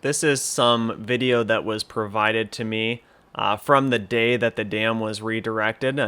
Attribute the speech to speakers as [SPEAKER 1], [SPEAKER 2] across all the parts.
[SPEAKER 1] This is some video that was provided to me from the day that the dam was redirected.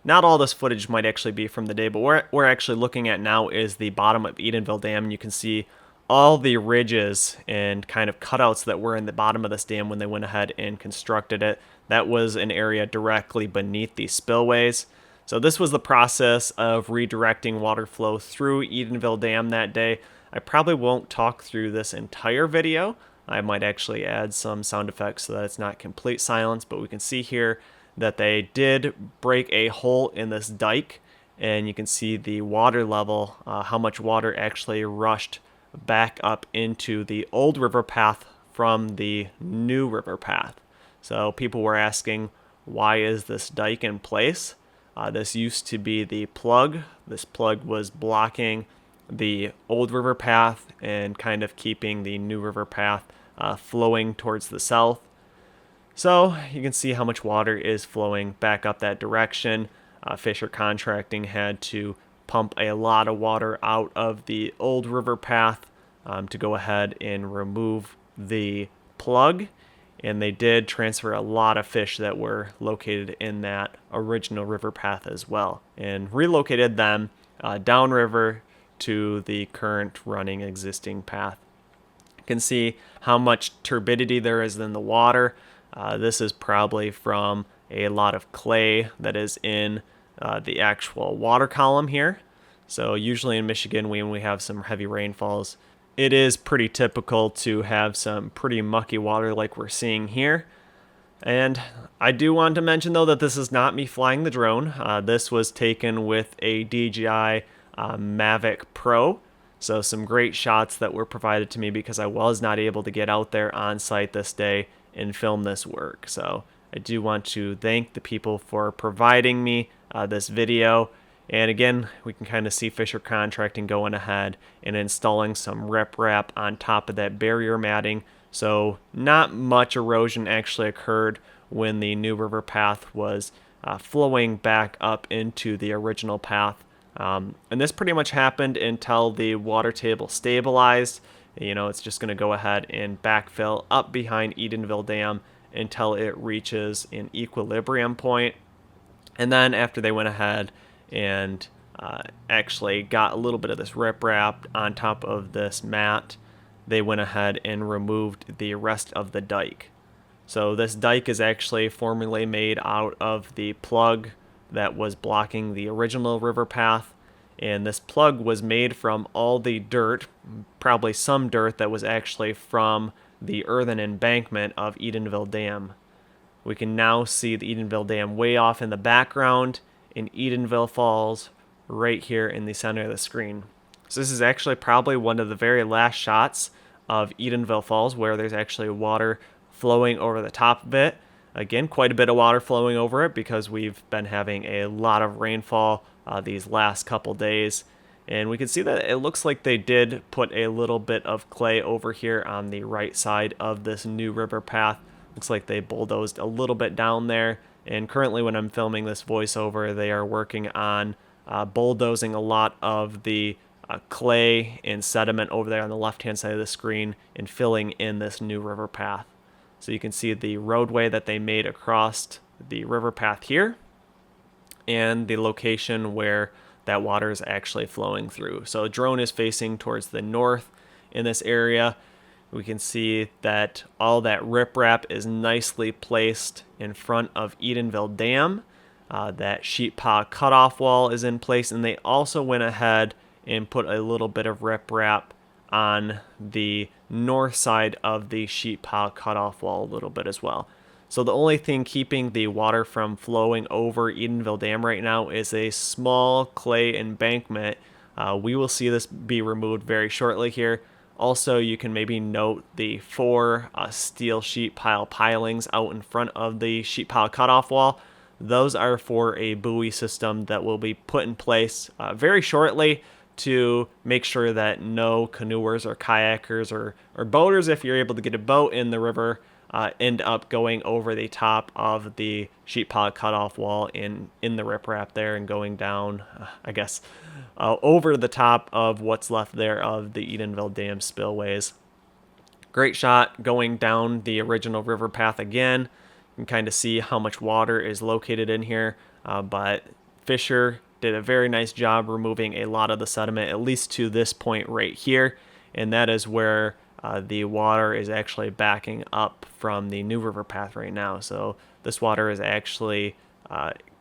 [SPEAKER 1] Not all this footage might actually be from the day, but what we're actually looking at now is the bottom of Edenville Dam. And you can see all the ridges and kind of cutouts that were in the bottom of this dam when they went ahead and constructed it. That was an area directly beneath the spillways. So this was the process of redirecting water flow through Edenville Dam that day. I probably won't talk through this entire video. I might actually add some sound effects so that it's not complete silence, but we can see here that they did break a hole in this dike, and you can see the water level, how much water actually rushed back up into the old river path from the new river path. So people were asking, why is this dike in place? This used to be the plug. This plug was blocking the old river path and kind of keeping the new river path flowing towards the south. So you can see how much water is flowing back up that direction. Fisher Contracting had to pump a lot of water out of the old river path to go ahead and remove the plug. And they did transfer a lot of fish that were located in that original river path as well, and relocated them downriver to the current running existing path. You can see how much turbidity there is in the water. This is probably from a lot of clay that is in the actual water column here. So usually in Michigan, when we have some heavy rainfalls, it is pretty typical to have some pretty mucky water like we're seeing here. And I do want to mention, though, that this is not me flying the drone. This was taken with a DJI Mavic Pro. So some great shots that were provided to me because I was not able to get out there on site this day and film this work. So I do want to thank the people for providing me this video. And again, we can kind of see Fisher Contracting going ahead and installing some riprap on top of that barrier matting. So not much erosion actually occurred when the new river path was flowing back up into the original path. And this pretty much happened until the water table stabilized. It's just going to go ahead and backfill up behind Edenville Dam until it reaches an equilibrium point. And then after they went ahead and actually got a little bit of this riprap on top of this mat, they went ahead and removed the rest of the dike. So this dike is actually formerly made out of the plug that was blocking the original river path, and this plug was made from all the dirt, probably some dirt that was actually from the earthen embankment of Edenville Dam. We can now see the Edenville Dam way off in the background, in Edenville Falls right here in the center of the screen. So this is actually probably one of the very last shots of Edenville Falls where there's actually water flowing over the top of it. Again, quite a bit of water flowing over it because we've been having a lot of rainfall these last couple days. And we can see that it looks like they did put a little bit of clay over here on the right side of this new river path. Looks like they bulldozed a little bit down there. And currently when I'm filming this voiceover, they are working on bulldozing a lot of the clay and sediment over there on the left-hand side of the screen and filling in this new river path. So you can see the roadway that they made across the river path here and the location where that water is actually flowing through. So the drone is facing towards the north in this area. We can see that all that riprap is nicely placed in front of Edenville Dam. That sheet pile cutoff wall is in place, and they also went ahead and put a little bit of riprap on the north side of the sheet pile cutoff wall a little bit as well. So the only thing keeping the water from flowing over Edenville Dam right now is a small clay embankment. We will see this be removed very shortly here. Also, you can maybe note the 4 steel sheet pile pilings out in front of the sheet pile cutoff wall. Those are for a buoy system that will be put in place very shortly to make sure that no canoers or kayakers or boaters, if you're able to get a boat in the river, end up going over the top of the sheet pile cutoff wall in the riprap there and going down, over the top of what's left there of the Edenville Dam spillways. Great shot going down the original river path again. You can kind of see how much water is located in here, but Fisher did a very nice job removing a lot of the sediment, at least to this point right here, and that is where the water is actually backing up from the new river path right now. So this water is actually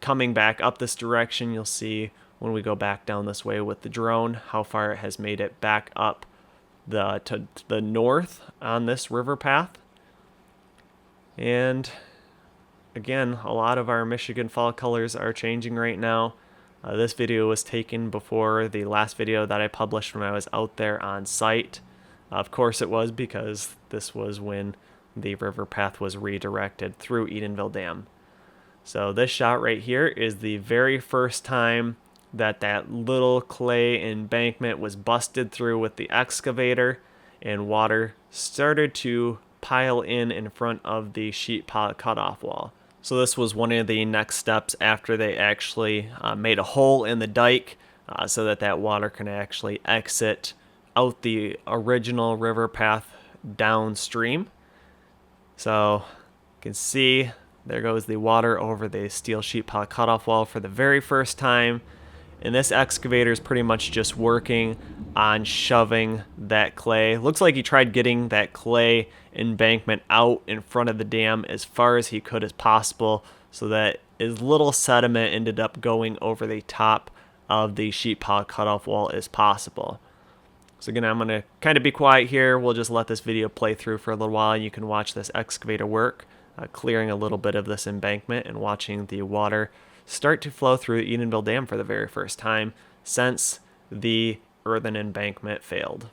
[SPEAKER 1] coming back up this direction. You'll see when we go back down this way with the drone how far it has made it back up to the north on this river path. And again, a lot of our Michigan fall colors are changing right now. This video was taken before the last video that I published when I was out there on site. Of course it was, because this was when the river path was redirected through Edenville Dam. So this shot right here is the very first time that little clay embankment was busted through with the excavator and water started to pile in front of the sheet pile cutoff wall. So this was one of the next steps after they actually made a hole in the dike so that water can actually exit out the original river path downstream. So you can see there goes the water over the steel sheet pile cutoff wall for the very first time. And this excavator is pretty much just working on shoving that clay. Looks like he tried getting that clay embankment out in front of the dam as far as he could as possible, so that as little sediment ended up going over the top of the sheet pile cutoff wall as possible. So again, I'm going to kind of be quiet here. We'll just let this video play through for a little while, and you can watch this excavator work, clearing a little bit of this embankment and watching the water start to flow through Edenville Dam for the very first time since the earthen embankment failed.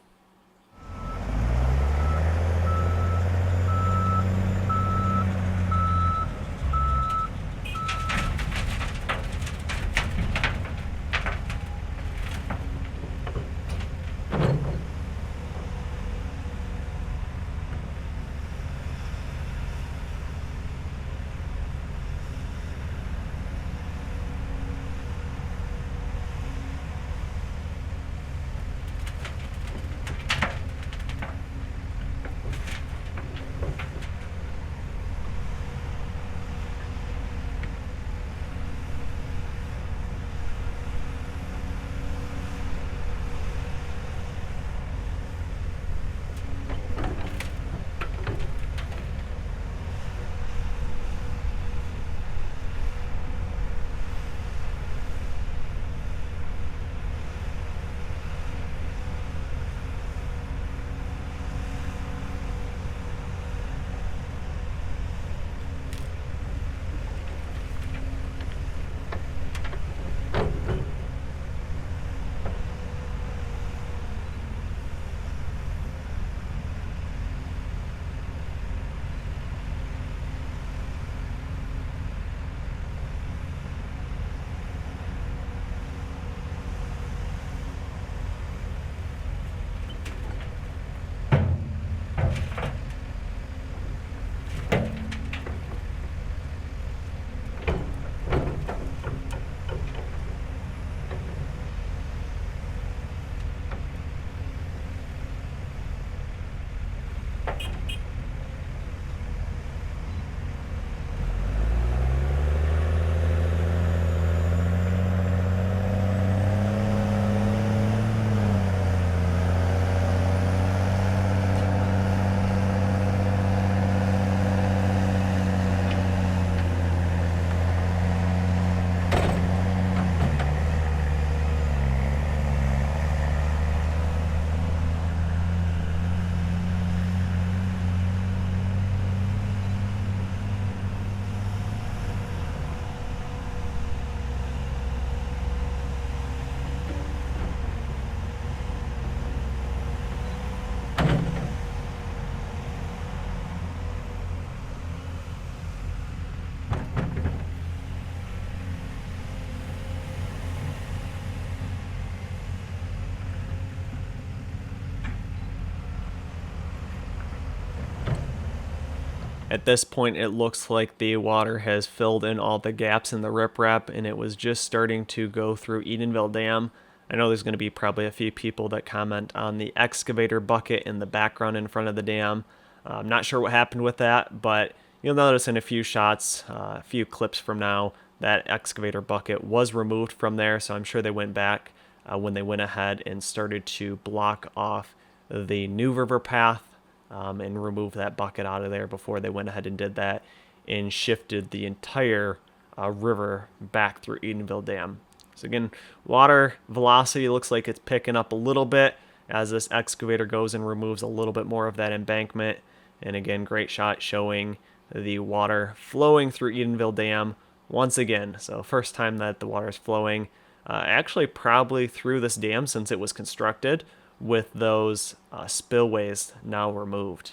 [SPEAKER 1] At this point, it looks like the water has filled in all the gaps in the riprap, and it was just starting to go through Edenville Dam. I know there's going to be probably a few people that comment on the excavator bucket in the background in front of the dam. I'm not sure what happened with that, but you'll notice in a few shots, a few clips from now, that excavator bucket was removed from there, so I'm sure they went back when they went ahead and started to block off the new river path and remove that bucket out of there before they went ahead and did that and shifted the entire river back through Edenville Dam. So again, water velocity looks like it's picking up a little bit as this excavator goes and removes a little bit more of that embankment. And again, great shot showing the water flowing through Edenville Dam once again. So first time that the water is flowing, actually probably through this dam since it was constructed, with those spillways now removed.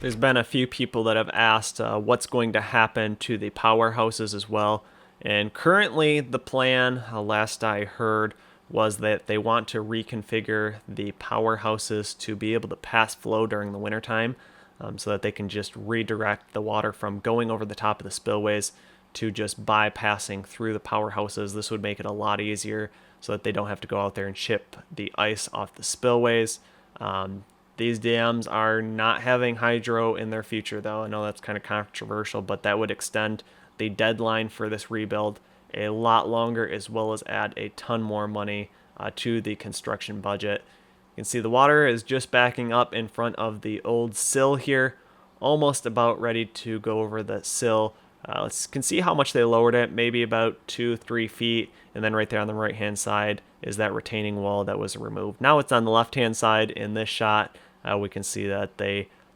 [SPEAKER 1] There's been a few people that have asked what's going to happen to the powerhouses as well. And currently the plan, last I heard, was that they want to reconfigure the powerhouses to be able to pass flow during the wintertime so that they can just redirect the water from going over the top of the spillways to just bypassing through the powerhouses. This would make it a lot easier so that they don't have to go out there and chip the ice off the spillways. These dams are not having hydro in their future, though. I know that's kind of controversial, but that would extend the deadline for this rebuild a lot longer, as well as add a ton more money to the construction budget. You can see the water is just backing up in front of the old sill here, almost about ready to go over the sill. You can see how much they lowered it, maybe about 2-3 feet, and then right there on the right hand side is that retaining wall that was removed. Now it's on the left hand side in this shot. We can see that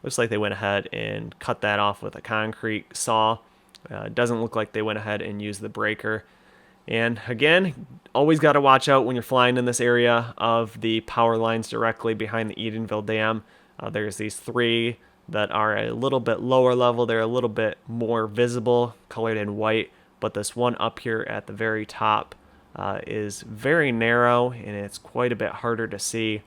[SPEAKER 1] looks like they went ahead and cut that off with a concrete saw. It doesn't look like they went ahead and used the breaker. And again, always got to watch out when you're flying in this area of the power lines directly behind the Edenville Dam. There's these three that are a little bit lower level. They're a little bit more visible, colored in white, but this one up here at the very top is very narrow and it's quite a bit harder to see.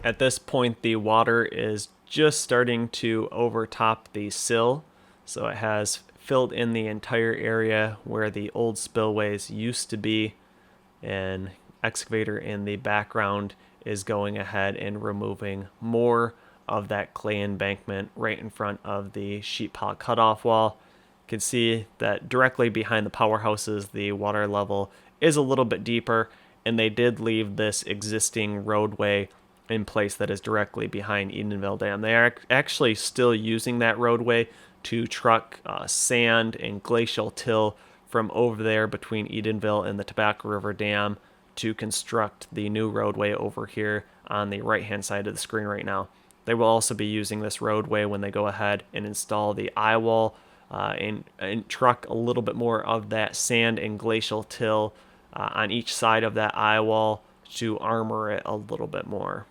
[SPEAKER 1] At this point, the water is just starting to overtop the sill, so it has filled in the entire area where the old spillways used to be. An excavator in the background is going ahead and removing more of that clay embankment right in front of the sheet pile cutoff wall. You can see that directly behind the powerhouses, the water level is a little bit deeper, and they did leave this existing roadway in place that is directly behind Edenville Dam. They are actually still using that roadway to truck sand and glacial till from over there between Edenville and the Tobacco River Dam to construct the new roadway over here on the right hand side of the screen right now. They will also be using this roadway when they go ahead and install the eye wall and truck a little bit more of that sand and glacial till on each side of that eye wall to armor it a little bit more.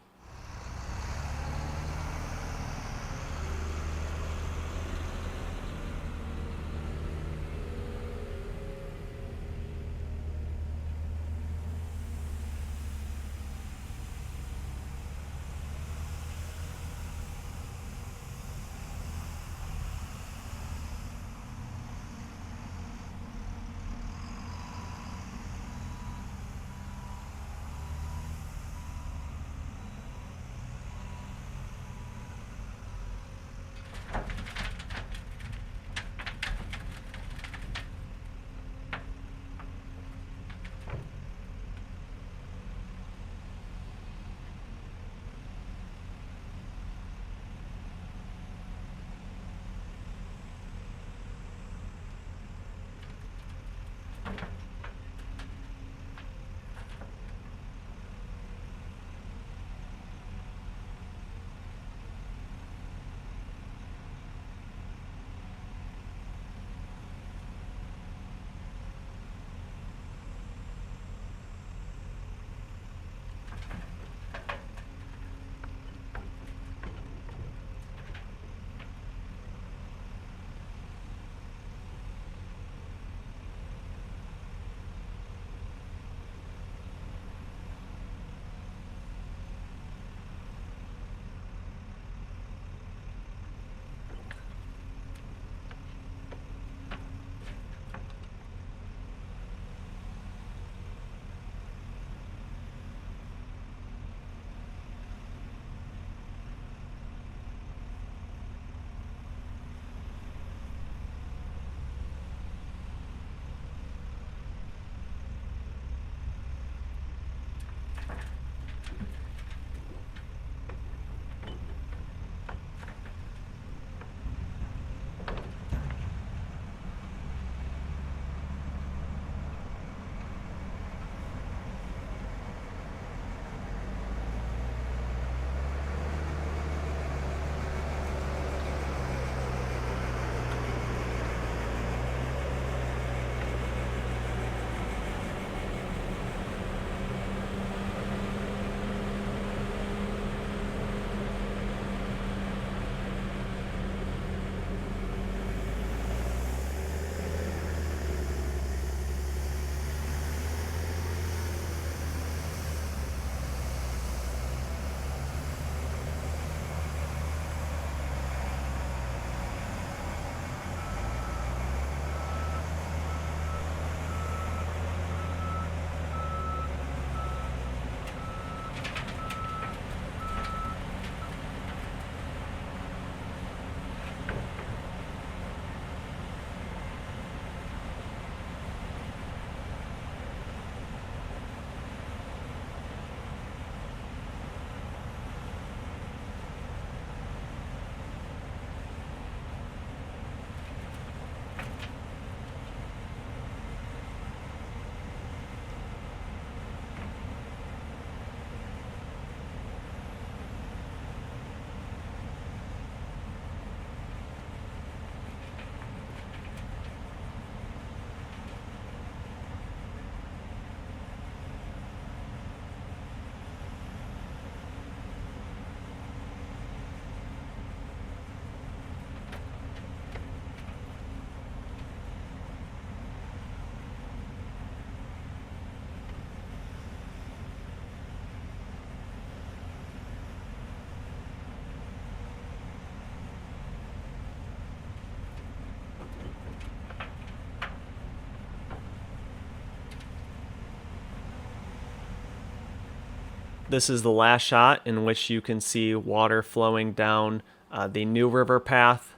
[SPEAKER 1] This is the last shot in which you can see water flowing down the new river path.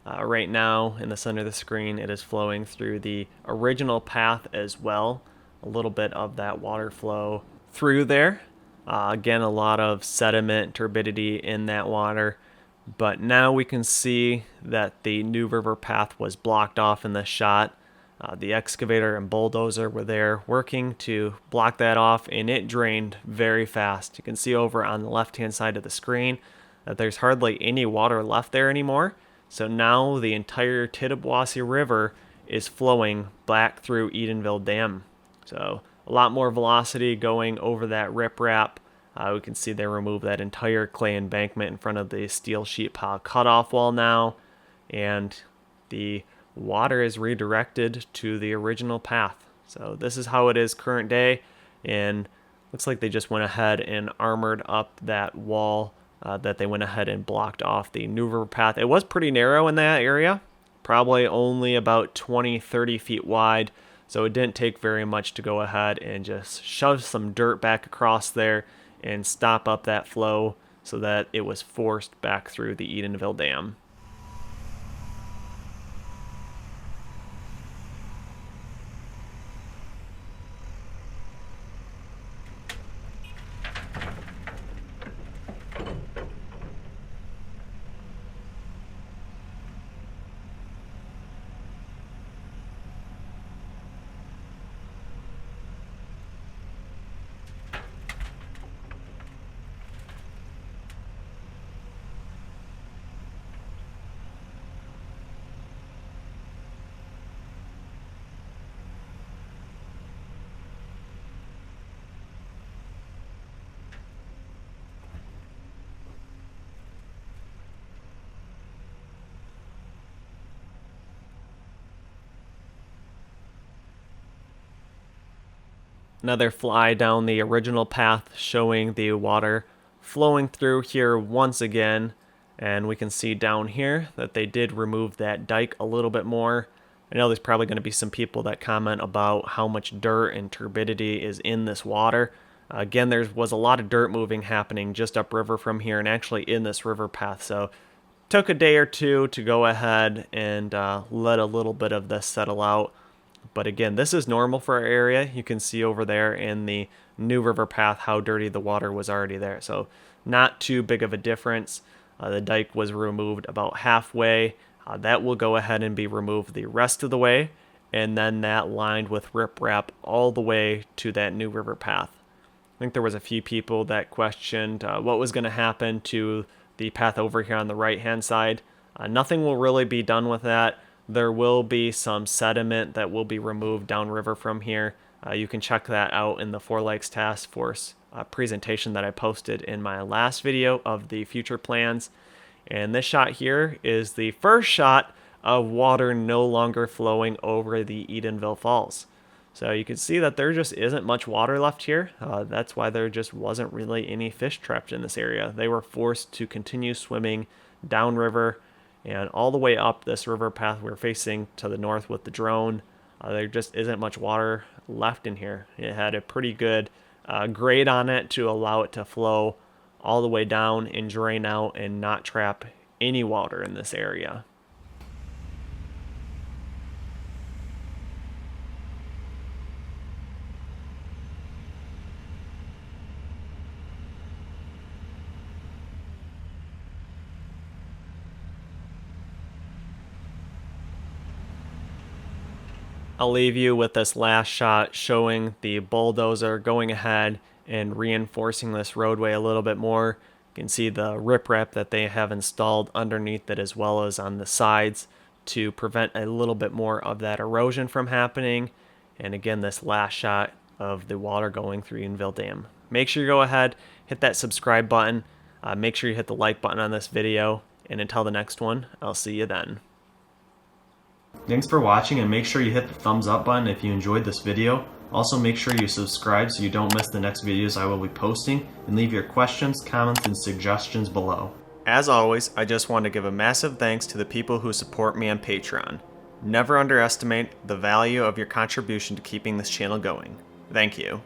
[SPEAKER 1] Right now in the center of the screen, it is flowing through the original path as well. A little bit of that water flow through there. Again, a lot of sediment, turbidity in that water. But now we can see that the new river path was blocked off in this shot. The excavator and bulldozer were there working to block that off, and it drained very fast. You can see over on the left-hand side of the screen that there's hardly any water left there anymore. So now the entire Tittabawassee River is flowing back through Edenville Dam. So a lot more velocity going over that riprap. We can see they removed that entire clay embankment in front of the steel sheet pile cutoff wall now, and the water is redirected to the original path. So this is how it is current day, and looks like they just went ahead and armored up that wall that they went ahead and blocked off the new river path. It was pretty narrow in that area, probably only about 20-30 feet wide, so it didn't take very much to go ahead and just shove some dirt back across there and stop up that flow so that it was forced back through the Edenville Dam. Another fly down the original path showing the water flowing through here once again. And we can see down here that they did remove that dike a little bit more. I know there's probably going to be some people that comment about how much dirt and turbidity is in this water. Again, there was a lot of dirt moving happening just upriver from here and actually in this river path. So took a day or two to go ahead and let a little bit of this settle out. But again, this is normal for our area. You can see over there in the new river path how dirty the water was already there. So not too big of a difference. The dike was removed about halfway. That will go ahead and be removed the rest of the way. And then that lined with riprap all the way to that new river path. I think there was a few people that questioned what was going to happen to the path over here on the right-hand side. Nothing will really be done with that. There will be some sediment that will be removed downriver from here. You can check that out in the Four Lakes Task Force presentation that I posted in my last video of the future plans. And this shot here is the first shot of water no longer flowing over the Edenville Falls. So you can see that there just isn't much water left here. That's why there just wasn't really any fish trapped in this area. They were forced to continue swimming downriver and all the way up this river path we're facing to the north with the drone. There just isn't much water left in here. It had a pretty good grade on it to allow it to flow all the way down and drain out and not trap any water in this area. I'll leave you with this last shot showing the bulldozer going ahead and reinforcing this roadway a little bit more. You can see the riprap that they have installed underneath it as well as on the sides to prevent a little bit more of that erosion from happening. And again, this last shot of the water going through Edenville Dam. Make sure you go ahead, hit that subscribe button. Make sure you hit the like button on this video. And until the next one, I'll see you then. Thanks for watching, and make sure you hit the thumbs up button if you enjoyed this video. Also make sure you subscribe so you don't miss the next videos I will be posting, and leave your questions, comments, and suggestions below. As always, I just want to give a massive thanks to the people who support me on Patreon. Never underestimate the value of your contribution to keeping this channel going. Thank you.